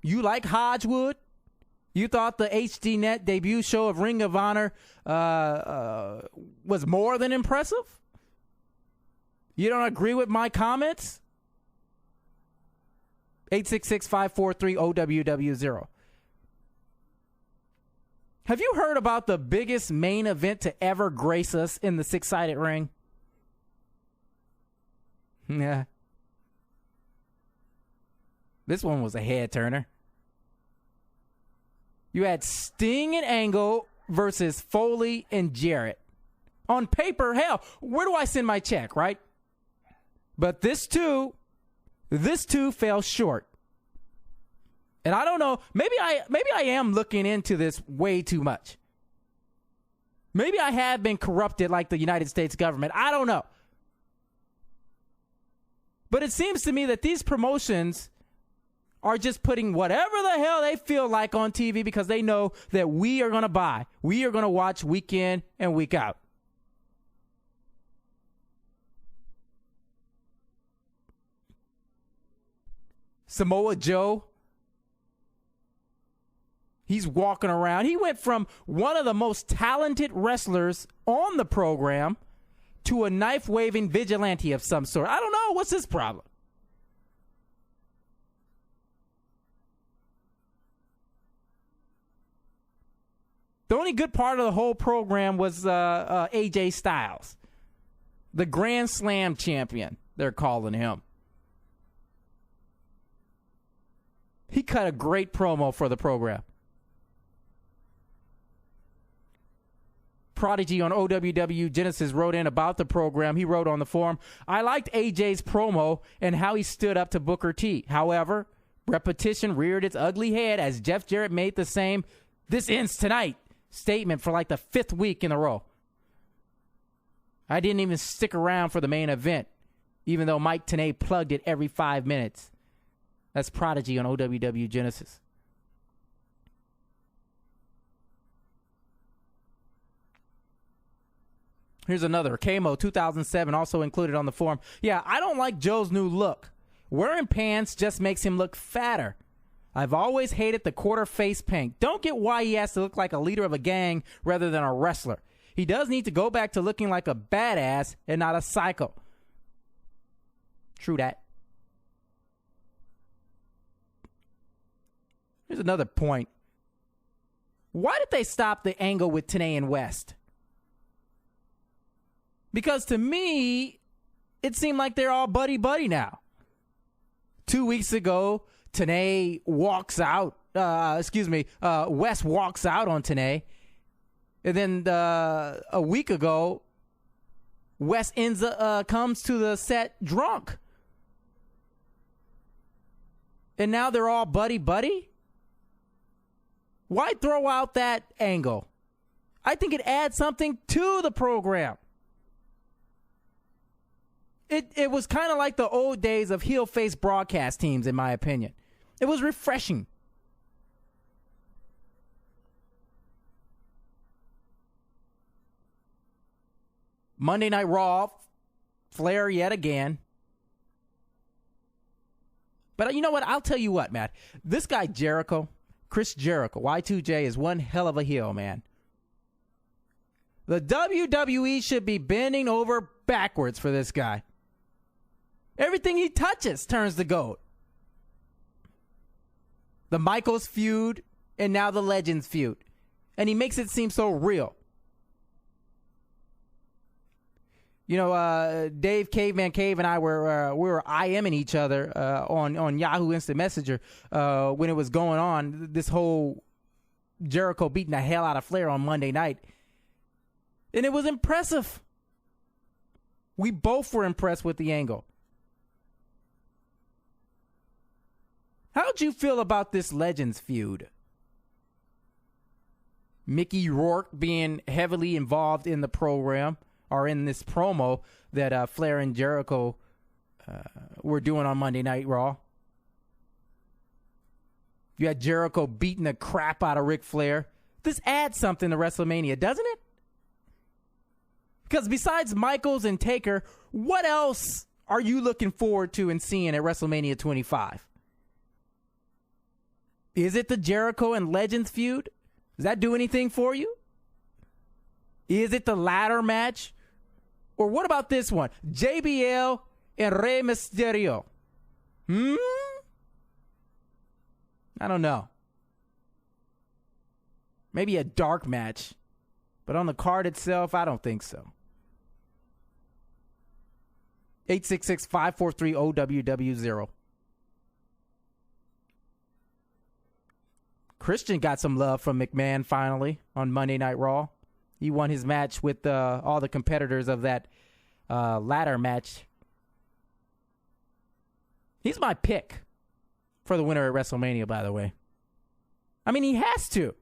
You like Hodgwood? You thought the HDNet debut show of Ring of Honor was more than impressive? You don't agree with my comments? 866-543-OWW0. Have you heard about the biggest main event to ever grace us in the six-sided ring? Yeah. This one was a head-turner. You had Sting and Angle versus Foley and Jarrett. On paper, hell, where do I send my check, right? But this too fell short. And I don't know, maybe I am looking into this way too much. Maybe I have been corrupted like the United States government. I don't know. But it seems to me that these promotions are just putting whatever the hell they feel like on TV because they know that we are going to buy. We are going to watch week in and week out. Samoa Joe, he's walking around. He went from one of the most talented wrestlers on the program to a knife-waving vigilante of some sort. I don't know. What's his problem? The only good part of the whole program was AJ Styles, the Grand Slam champion, they're calling him. He cut a great promo for the program. Prodigy on OWW Genesis wrote in about the program. He wrote on the forum, I liked AJ's promo and how he stood up to Booker T. However, repetition reared its ugly head as Jeff Jarrett made the same "this ends tonight" statement for like the fifth week in a row. I didn't even stick around for the main event, even though Mike Tenay plugged it every 5 minutes. That's Prodigy on OWW Genesis. Here's another. Kamo 2007 also included on the forum. Yeah, I don't like Joe's new look. Wearing pants just makes him look fatter. I've always hated the quarter face paint. Don't get why he has to look like a leader of a gang rather than a wrestler. He does need to go back to looking like a badass and not a psycho. True that. Here's another point. Why did they stop the angle with Tenay and West? Because to me, it seemed like they're all buddy-buddy now. 2 weeks ago, Tenay walks out. West walks out on Tenay. And then a week ago, West comes to the set drunk. And now they're all buddy-buddy? Why throw out that angle? I think it adds something to the program. It was kind of like the old days of heel-face broadcast teams, in my opinion. It was refreshing. Monday Night Raw, Flair yet again. But you know what? I'll tell you what, Matt. This guy Jericho, Chris Jericho, Y2J, is one hell of a heel, man. The WWE should be bending over backwards for this guy. Everything he touches turns to gold. The Michaels feud and now the Legends feud. And he makes it seem so real. You know, Dave Caveman Cave and I were IMing each other on Yahoo Instant Messenger when it was going on, this whole Jericho beating the hell out of Flair on Monday night. And it was impressive. We both were impressed with the angle. How'd you feel about this Legends feud? Mickey Rourke being heavily involved in the program, or in this promo that Flair and Jericho were doing on Monday Night Raw. You had Jericho beating the crap out of Ric Flair. This adds something to WrestleMania, doesn't it? Because besides Michaels and Taker, what else are you looking forward to and seeing at WrestleMania 25? Is it the Jericho and Legends feud? Does that do anything for you? Is it the ladder match? Or what about this one? JBL and Rey Mysterio. I don't know. Maybe a dark match. But on the card itself, I don't think so. 866-543-OWW0. Christian got some love from McMahon finally on Monday Night Raw. He won his match with all the competitors of that ladder match. He's my pick for the winner at WrestleMania, by the way. I mean, he has to.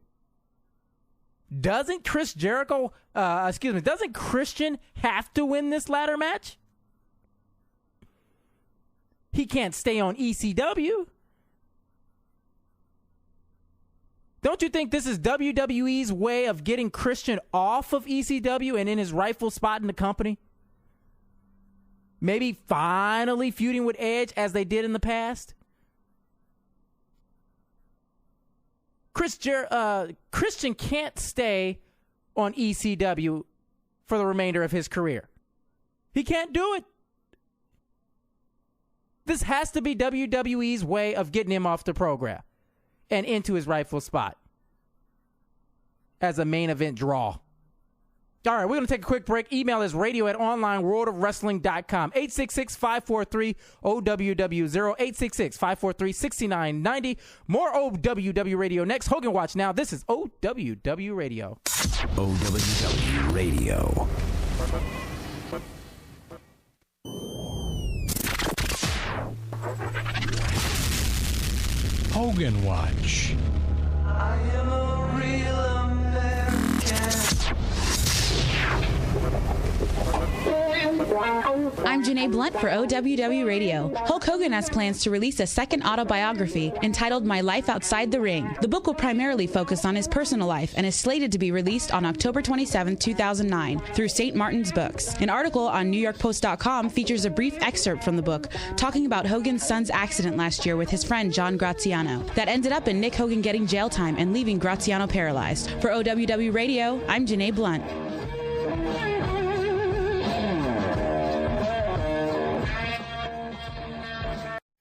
Doesn't Christian have to win this ladder match? He can't stay on ECW. Don't you think this is WWE's way of getting Christian off of ECW and in his rightful spot in the company? Maybe finally feuding with Edge as they did in the past? Christian can't stay on ECW for the remainder of his career. He can't do it. This has to be WWE's way of getting him off the program and into his rightful spot as a main event draw. All right, we're going to take a quick break. Email is radio@onlineworldofwrestling.com. 866-543-OWW0. 866-543-6990. More OWW Radio next. Hogan Watch now. This is OWW Radio. OWW Radio. Hogan Watch. I am a real American. I'm Janae Blunt for OWW Radio. Hulk Hogan has plans to release a second autobiography entitled My Life Outside the Ring. The book will primarily focus on his personal life and is slated to be released on October 27, 2009 through St. Martin's Books. An article on NewYorkPost.com features a brief excerpt from the book talking about Hogan's son's accident last year with his friend John Graziano that ended up in Nick Hogan getting jail time and leaving Graziano paralyzed. For OWW Radio, I'm Janae Blunt.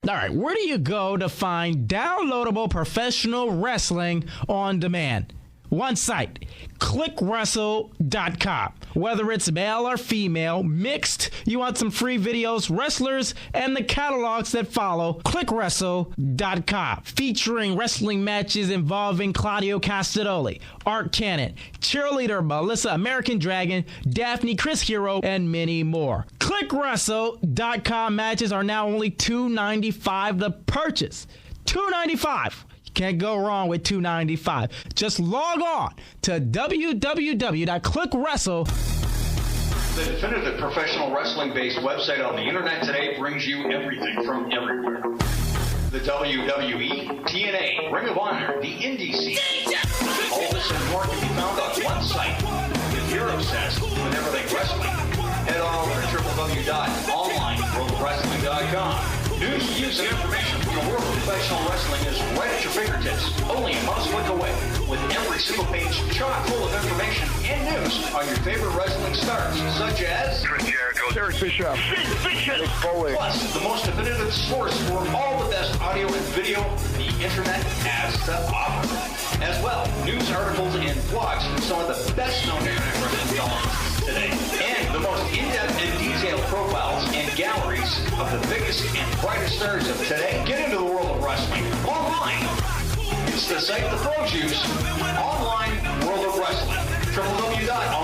All right, where do you go to find downloadable professional wrestling on demand? One site, clickwrestle.com. Whether it's male or female, mixed, you want some free videos, wrestlers, and the catalogs that follow, clickwrestle.com. Featuring wrestling matches involving Claudio Castagnoli, Art Cannon, Cheerleader Melissa, American Dragon, Daphne, Chris Hero, and many more. Clickwrestle.com matches are now only $2.95 to purchase. $2.95. Can't go wrong with $2.95. Just log on to www.clickwrestle. The definitive professional wrestling-based website on the internet today brings you everything from everywhere. The WWE, TNA, Ring of Honor, the Indie scene. All this and more can be found on one site. If you're obsessed with everything wrestling, head on over to www.onlineworldofwrestling.com. News, views, and information from the world of professional wrestling is right at your fingertips, only a mouse click away, with every single page chock full of information and news on your favorite wrestling stars, such as Chris Jericho, Eric Bischoff, Nick Foley. Plus, the most definitive source for all the best audio and video the internet has to offer. As well, news articles and blogs from some of the best-known internet wrestling columnists today, and the most in-depth and detailed profiles and galleries of the biggest and brightest stars of today. Get into the world of wrestling online. It's the site the pros use. Online World of Wrestling. www.onlineworldofwrestling.com.